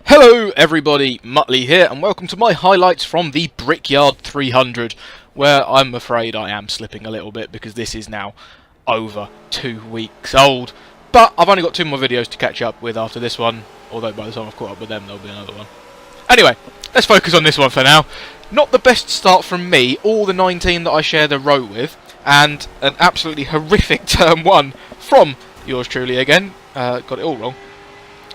Hello everybody, Muttley here, and welcome to my highlights from the Brickyard 300, where I'm afraid I am slipping a little bit because this is now over 2 weeks old. But I've only got 2 more videos to catch up with after this one, although by the time I've caught up with them there'll be another one. Anyway, let's focus on this one for now. Not the best start from me, or the 19 that I share the row with, and an absolutely horrific turn 1 from yours truly again. Got it all wrong.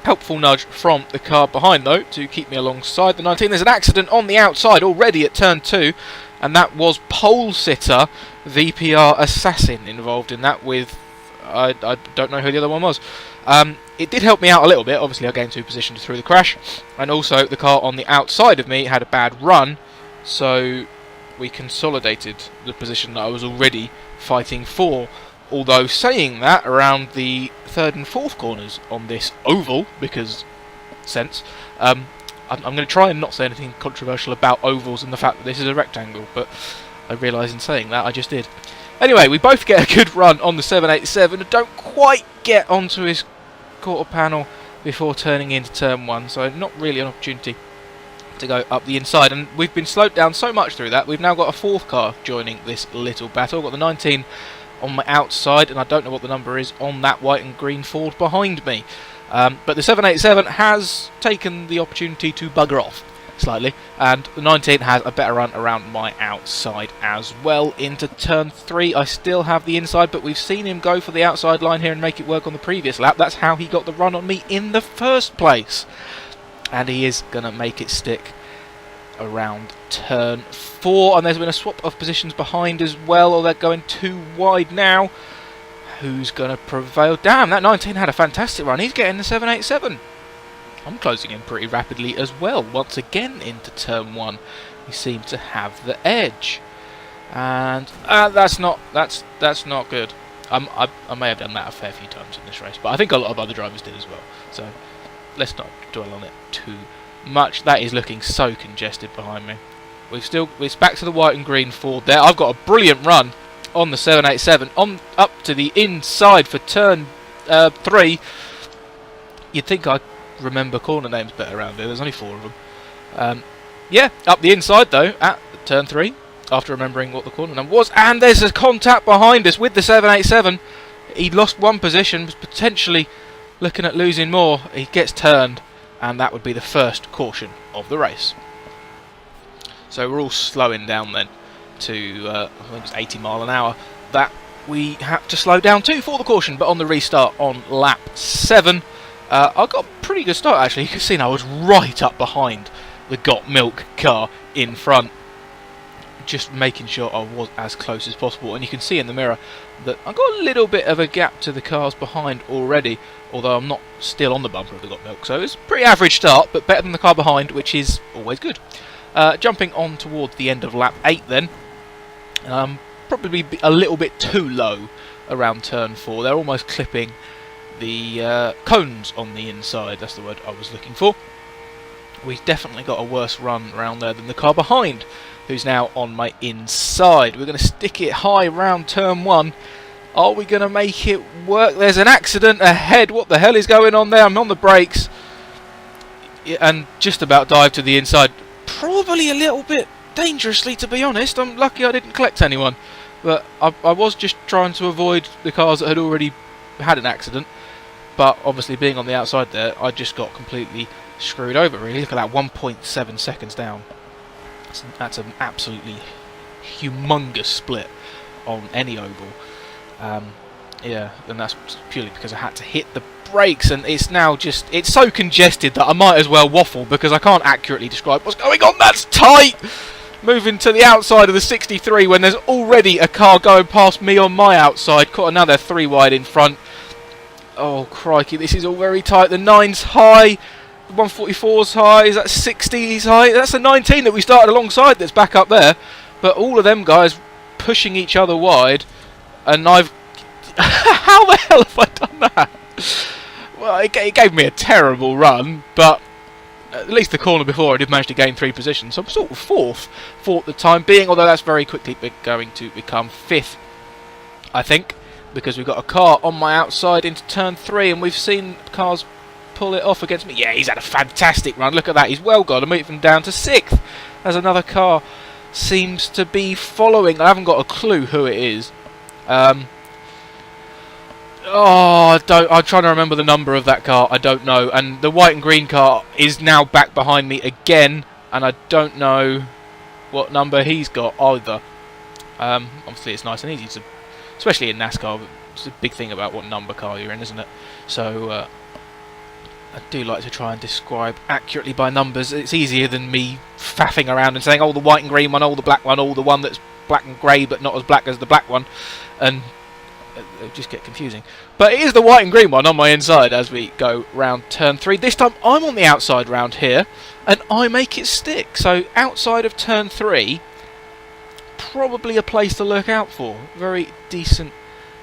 Helpful nudge from the car behind though to keep me alongside the 19. There's an accident on the outside already at turn 2, and that was pole sitter VPR Assassin involved in that with I don't know who the other one was. It did help me out a little bit. Obviously I gained 2 positions through the crash, and also the car on the outside of me had a bad run, so we consolidated the position that I was already fighting for. Although saying that, around the 3rd and 4th corners on this oval, because sense, I'm going to try and not say anything controversial about ovals and the fact that this is a rectangle, but I realise in saying that I just did. Anyway, we both get a good run on the 787 and don't quite get onto his quarter panel before turning into turn 1, so not really an opportunity to go up the inside, and we've been slowed down so much through that we've now got a 4th car joining this little battle. We've got the 19 on my outside, and I don't know what the number is on that white and green Ford behind me. But the 787 has taken the opportunity to bugger off slightly, and the 19 has a better run around my outside as well into turn 3. I still have the inside, but we've seen him go for the outside line here and make it work on the previous lap. That's how he got the run on me in the first place, and he is going to make it stick around turn 4, and there's been a swap of positions behind as well, or they're going too wide now. Who's going to prevail? Damn, that 19 had a fantastic run. He's getting the 787. I'm closing in pretty rapidly as well. Once again into turn 1, we seem to have the edge, and that's not good. I may have done that a fair few times in this race, but I think a lot of other drivers did as well. So let's not dwell on it too much. That is looking so congested behind me. It's back to the white and green Ford there. I've got a brilliant run on the 787 on up to the inside for turn 3. You'd think I'd remember corner names better around here. There's only 4 of them. Yeah, up the inside though at turn 3 after remembering what the corner number was, and there's a contact behind us with the 787. He lost 1 position, was potentially looking at losing more. He gets turned, and that would be the first caution of the race. So we're all slowing down then to, I think it's 80 mile an hour. That we had to slow down to for the caution, but on the restart on lap 7, I got a pretty good start actually. You can see now I was right up behind the Got Milk car in front, just making sure I was as close as possible, and you can see in the mirror that I got a little bit of a gap to the cars behind already, although I'm not still on the bumper of the Got Milk, so it's a pretty average start, but better than the car behind, which is always good. Jumping on towards the end of lap 8 then, probably a little bit too low around turn 4. They're almost clipping the cones on the inside, that's the word I was looking for. We've definitely got a worse run around there than the car behind, who's now on my inside. We're going to stick it high round turn 1. Are we going to make it work? There's an accident ahead. What the hell is going on there? I'm on the brakes and just about dive to the inside. Probably a little bit dangerously, to be honest. I'm lucky I didn't collect anyone, but I was just trying to avoid the cars that had already had an accident. But obviously being on the outside there, I just got completely screwed over really. Look at that, 1.7 seconds down. That's an absolutely humongous split on any oval. Yeah, and that's purely because I had to hit the brakes, and it's now just, it's so congested that I might as well waffle because I can't accurately describe what's going on. That's tight! Moving to the outside of the 63 when there's already a car going past me on my outside. Caught another 3 wide in front. Oh crikey, this is all very tight. The 9's high, the 144's high, is that 60's high? That's the 19 that we started alongside that's back up there. But all of them guys pushing each other wide, and I've... How the hell have I done that? Well, it gave me a terrible run, but at least the corner before I did manage to gain 3 positions. So I'm sort of fourth for the time being, although that's very quickly going to become 5th, I think, because we've got a car on my outside into turn 3, and we've seen cars pull it off against me? Yeah, he's had a fantastic run. Look at that. He's well gone. I'm moving down to 6th as another car seems to be following. I haven't got a clue who it is. I'm trying to remember the number of that car. I don't know. And the white and green car is now back behind me again, and I don't know what number he's got either. Obviously, it's nice and easy to, especially in NASCAR. It's a big thing about what number car you're in, isn't it? So I do like to try and describe accurately by numbers. It's easier than me faffing around and saying, oh, the white and green one, oh, the black one, oh, the one that's black and grey but not as black as the black one, and it just get confusing. But it is the white and green one on my inside as we go round turn 3. This time I'm on the outside round here, and I make it stick. So outside of turn 3, probably a place to look out for. Very decent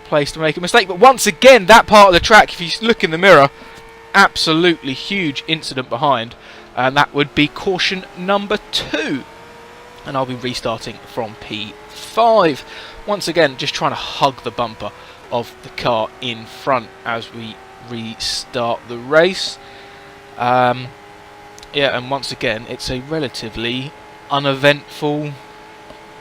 place to make a mistake. But once again, that part of the track, if you look in the mirror, absolutely huge incident behind, and that would be caution number 2. And I'll be restarting from P5. Once again, just trying to hug the bumper of the car in front as we restart the race. Yeah, and once again, it's a relatively uneventful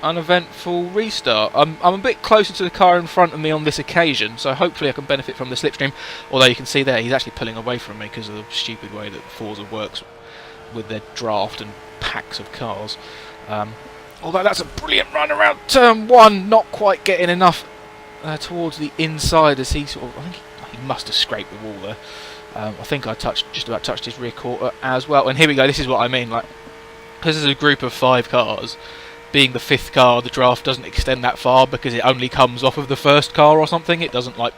restart. I'm a bit closer to the car in front of me on this occasion, so hopefully I can benefit from the slipstream. Although you can see there, he's actually pulling away from me because of the stupid way that Forza works with their draft and packs of cars. Although that's a brilliant run around turn 1, not quite getting enough towards the inside as he sort of, I think he must have scraped the wall there. I think I just about touched his rear quarter as well. And here we go. This is what I mean. Like, because there's a group of 5 cars, being the 5th car, the draft doesn't extend that far because it only comes off of the 1st car or something. It doesn't, like,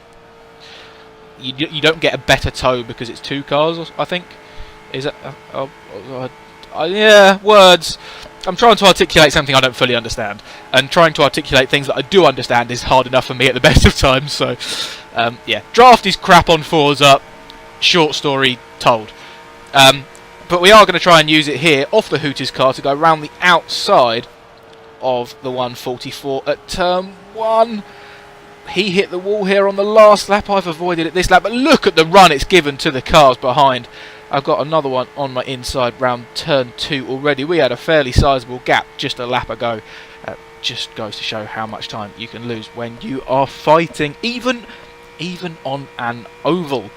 you don't get a better tow because it's 2 cars. I think is that. Yeah, words. I'm trying to articulate something I don't fully understand, and trying to articulate things that I do understand is hard enough for me at the best of times. So, yeah, draft is crap on Forza. Short story told. But we are going to try and use it here off the Hooters car to go round the outside of the 144 at turn 1. He hit the wall here on the last lap. I've avoided it this lap, but look at the run it's given to the cars behind. I've got another one on my inside round turn 2 already. We had a fairly sizable gap just a lap ago. Just goes to show how much time you can lose when you are fighting, even on an oval.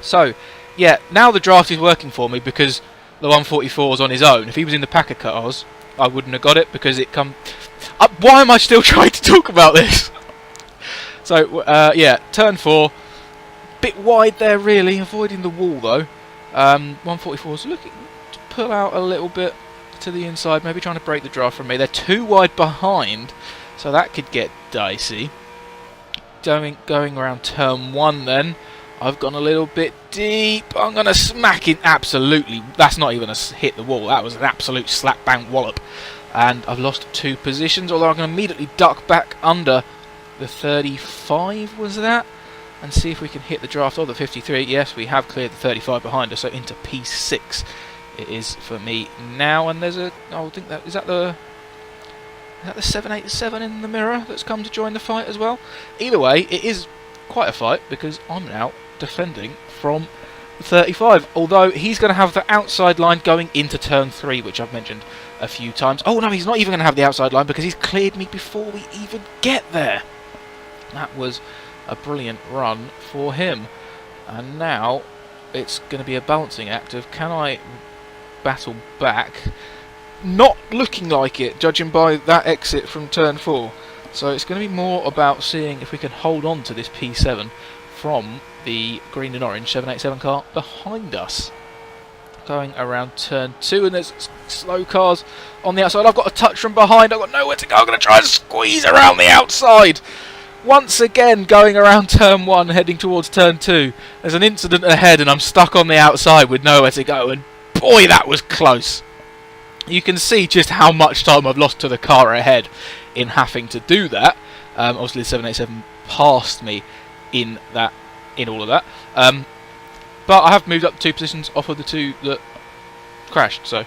So, yeah, now the draft is working for me because the 144 is on his own. If he was in the pack of cars, I wouldn't have got it because it come. Why am I still trying to talk about this? So, yeah, turn 4, bit wide there really, avoiding the wall though. 144 is looking to pull out a little bit to the inside, maybe trying to break the draft from me. They're too wide behind, so that could get dicey. Going around turn 1 then. I've gone a little bit deep. I'm going to smack it. Absolutely. That's not even a hit the wall. That was an absolute slap bang wallop. And I've lost 2 positions, although I'm going to immediately duck back under the 35, was that? And see if we can hit the draft of the 53. Yes, we have cleared the 35 behind us, so into P6 it is for me now. And there's a, I think that is that the 787 in the mirror that's come to join the fight as well. Either way, it is quite a fight because I'm now defending from the 35. Although he's going to have the outside line going into turn 3, which I've mentioned a few times. Oh no, he's not even going to have the outside line because he's cleared me before we even get there. That was a brilliant run for him. And now it's going to be a balancing act of can I battle back? Not looking like it, judging by that exit from turn 4. So it's going to be more about seeing if we can hold on to this P7 from the green and orange 787 car behind us. Going around turn 2, and there's slow cars on the outside. I've got a touch from behind. I've got nowhere to go. I'm going to try and squeeze around the outside. Once again, going around turn 1, heading towards turn 2. There's an incident ahead, and I'm stuck on the outside with nowhere to go. And boy, that was close. You can see just how much time I've lost to the car ahead in having to do that. Obviously, the 787 passed me in all of that. But I have moved up 2 positions off of the 2 that crashed. So,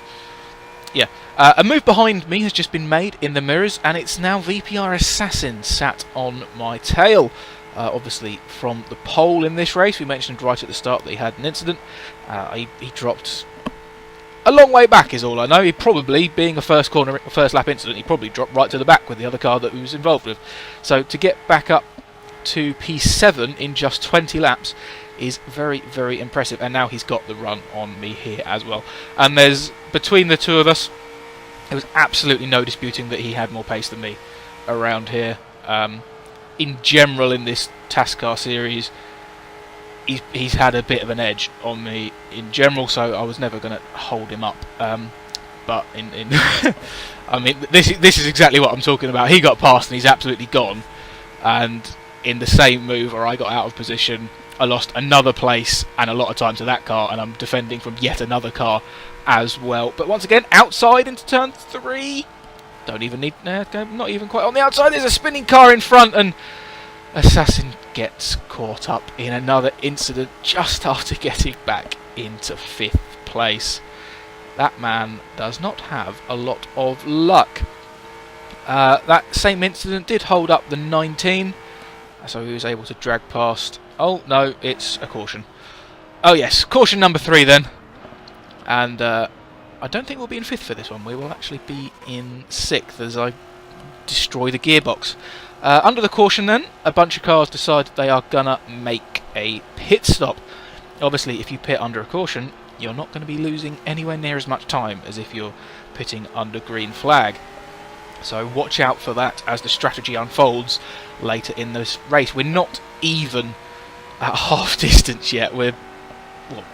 yeah. A move behind me has just been made in the mirrors, and it's now VPR Assassin sat on my tail. Obviously, from the pole in this race, we mentioned right at the start that he had an incident. He dropped a long way back, is all I know. He probably, being a first lap incident, he probably dropped right to the back with the other car that he was involved with. So to get back up to P7 in just 20 laps is very, very impressive. And now he's got the run on me here as well. And there's, between the two of us, there was absolutely no disputing that he had more pace than me around here. In general, in this task car series, he's had a bit of an edge on me in general, so I was never going to hold him up. But in I mean, this is exactly what I'm talking about. He got past and he's absolutely gone. And in the same move where I got out of position, I lost another place and a lot of time to that car, and I'm defending from yet another car as well. But once again, outside into turn 3. Don't even need... not even quite on the outside. There's a spinning car in front, and Assassin gets caught up in another incident just after getting back into 5th place. That man does not have a lot of luck. That same incident did hold up the 19, so he was able to drag past... Oh, no, it's a caution. Oh, yes, caution number 3 then. And I don't think we'll be in 5th for this one. We will actually be in 6th as I destroy the gearbox. Under the caution then, a bunch of cars decide they are gonna make a pit stop. Obviously, if you pit under a caution, you're not going to be losing anywhere near as much time as if you're pitting under green flag. So watch out for that as the strategy unfolds later in this race. We're not even at half distance yet. We're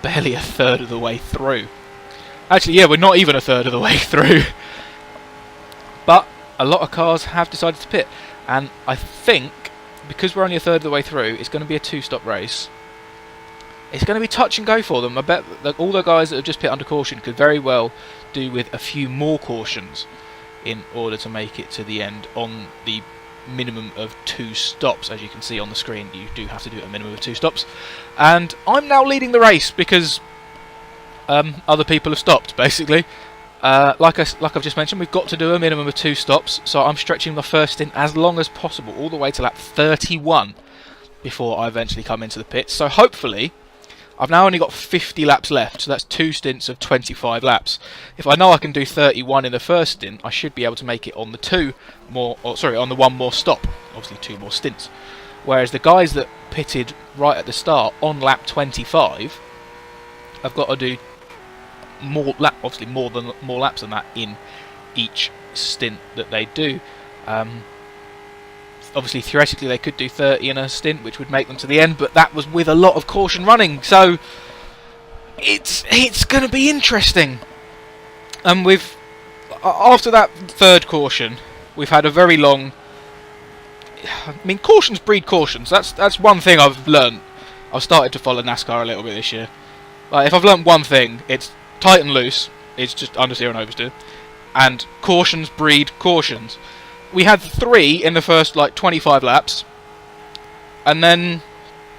barely a third of the way through. Actually, yeah, we're not even a third of the way through. But a lot of cars have decided to pit. And I think, because we're only a third of the way through, it's going to be a 2-stop race. It's going to be touch and go for them. I bet that all the guys that have just pit under caution could very well do with a few more cautions in order to make it to the end on the minimum of 2 stops. As you can see on the screen, you do have to do a minimum of 2 stops. And I'm now leading the race because other people have stopped, basically. Like I've just mentioned, we've got to do a minimum of 2 stops, so I'm stretching the first stint as long as possible, all the way to lap 31 before I eventually come into the pits. So hopefully, I've now only got 50 laps left, so that's 2 stints of 25 laps. If I know I can do 31 in the first stint, I should be able to make it on the on the 1 more stop. Obviously 2 more stints. Whereas the guys that pitted right at the start on lap 25 have got to do more laps than that in each stint that they do. Obviously, theoretically, they could do 30 in a stint, which would make them to the end, but that was with a lot of caution running, so it's going to be interesting. And after that 3rd caution, we've had a very long... I mean, cautions breed cautions. That's one thing I've learned. I've started to follow NASCAR a little bit this year. Like, if I've learned one thing, it's tight and loose. It's just understeer and oversteer. And cautions breed cautions. We had 3 in the first, 25 laps. And then,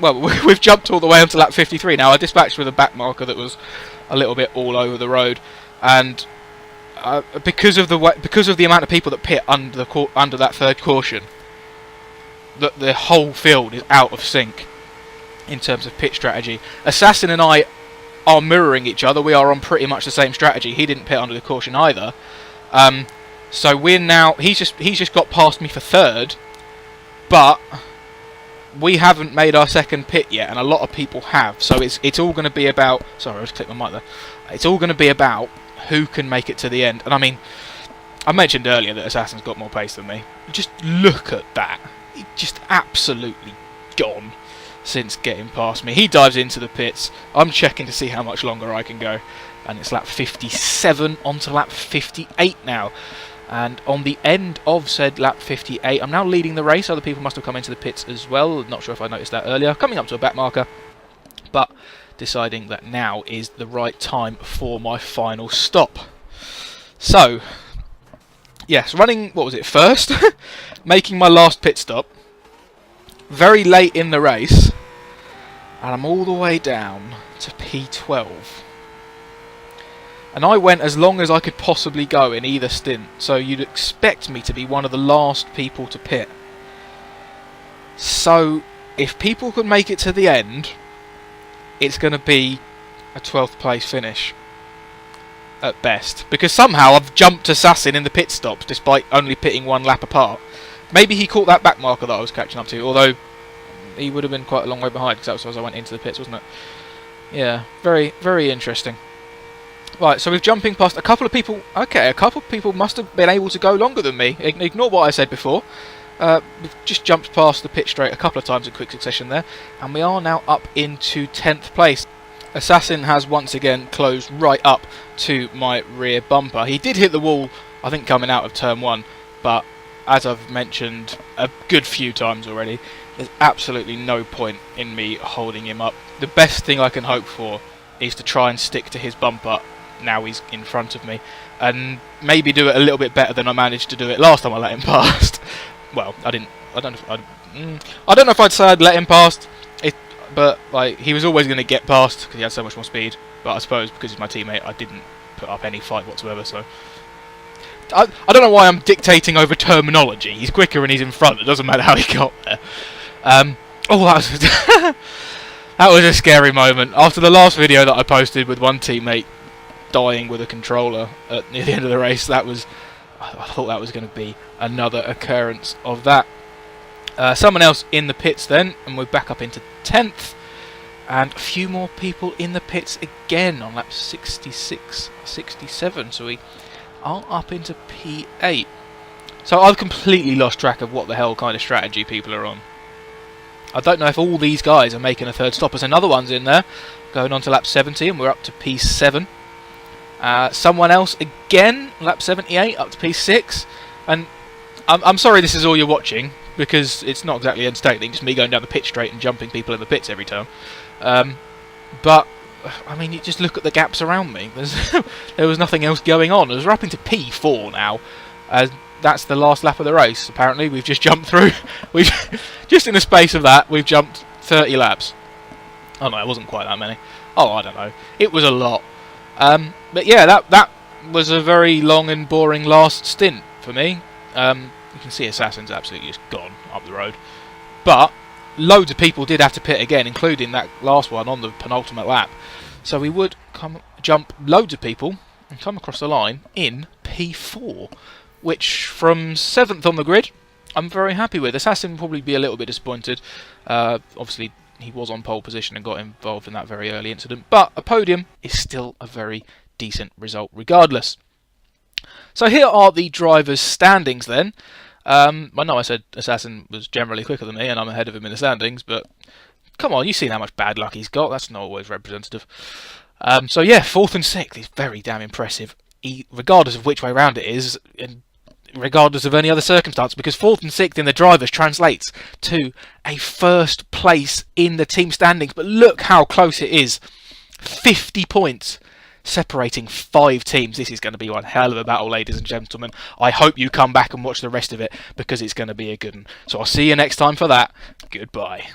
well, we've jumped all the way onto lap 53. Now, I dispatched with a back marker that was a little bit all over the road. And because of the amount of people that pit under that 3rd caution, the whole field is out of sync in terms of pit strategy. Assassin and I are mirroring each other. We are on pretty much the same strategy. He didn't pit under the caution either. So we're now... He's just got past me for 3rd, but we haven't made our 2nd pit yet, and a lot of people have. So it's all going to be about... Sorry, I just clicked my mic there. It's all going to be about who can make it to the end. And I mean, I mentioned earlier that Assassin's got more pace than me. Just look at that. He's just absolutely gone since getting past me. He dives into the pits. I'm checking to see how much longer I can go. And it's lap 57 onto lap 58 now. And on the end of said lap 58, I'm now leading the race. Other people must have come into the pits as well. Not sure if I noticed that earlier. Coming up to a back marker. But deciding that now is the right time for my final stop. So, yes, running, what was it, first? Making my last pit stop. Very late in the race. And I'm all the way down to P12. And I went as long as I could possibly go in either stint. So you'd expect me to be one of the last people to pit. So if people can make it to the end, it's going to be a 12th place finish at best, because somehow I've jumped Assassin in the pit stops despite only pitting 1 lap apart. Maybe he caught that back marker that I was catching up to, although he would have been quite a long way behind because that was as I went into the pits, wasn't it? Yeah, very, very interesting. Right, so we're jumping past a couple of people. Okay, a couple of people must have been able to go longer than me. Ignore what I said before. We've just jumped past the pit straight a couple of times in quick succession there, and we are now up into 10th place. Assassin has once again closed right up to my rear bumper. He did hit the wall, I think, coming out of turn 1, but as I've mentioned a good few times already, there's absolutely no point in me holding him up. The best thing I can hope for is to try and stick to his bumper now he's in front of me, and maybe do it a little bit better than I managed to do it last time I let him past. Well, I don't know if I'd say I'd let him past, but like, he was always going to get past because he had so much more speed. But I suppose because he's my teammate, I didn't put up any fight whatsoever. So I don't know why I'm dictating over terminology. He's quicker and he's in front. It doesn't matter how he got there. Oh, that was that was a scary moment. After the last video that I posted with one teammate dying with a controller near the end of the race, that was, I thought that was going to be another occurrence of that. Someone else in the pits then, and we're back up into 10th, and a few more people in the pits again on lap 66, 67, so we are up into P8. So I've completely lost track of what the hell kind of strategy people are on. I don't know if all these guys are making a third stop. There's another one's in there, going on to lap 70, and we're up to P7. Someone else again, lap 78, up to P6, and I'm sorry this is all you're watching, because it's not exactly entertaining, just me going down the pit straight and jumping people in the pits every time. But, I mean, you just look at the gaps around me. There was nothing else going on. We're up into P4 now. That's the last lap of the race, apparently. We've just jumped through. Just in the space of that, we've jumped 30 laps. Oh no, it wasn't quite that many. Oh, I don't know. It was a lot. But yeah, that was a very long and boring last stint for me. You can see Assassin's absolutely just gone up the road. But loads of people did have to pit again, including that last one on the penultimate lap. So we would jump loads of people and come across the line in P4, which from 7th on the grid, I'm very happy with. Assassin will probably be a little bit disappointed. Obviously, he was on pole position and got involved in that very early incident, but a podium is still a very decent result regardless. So here are the drivers' standings then. I know I said Assassin was generally quicker than me and I'm ahead of him in the standings, but come on, you've seen how much bad luck he's got. That's not always representative. So yeah, 4th and 6th is very damn impressive, regardless of which way round it is, and regardless of any other circumstance, because 4th and 6th in the drivers translates to a 1st place in the team standings. But look how close it is. 50 points separating 5 teams. This is going to be one hell of a battle, ladies and gentlemen. I hope you come back and watch the rest of it, because it's going to be a good one. So I'll see you next time for that. Goodbye.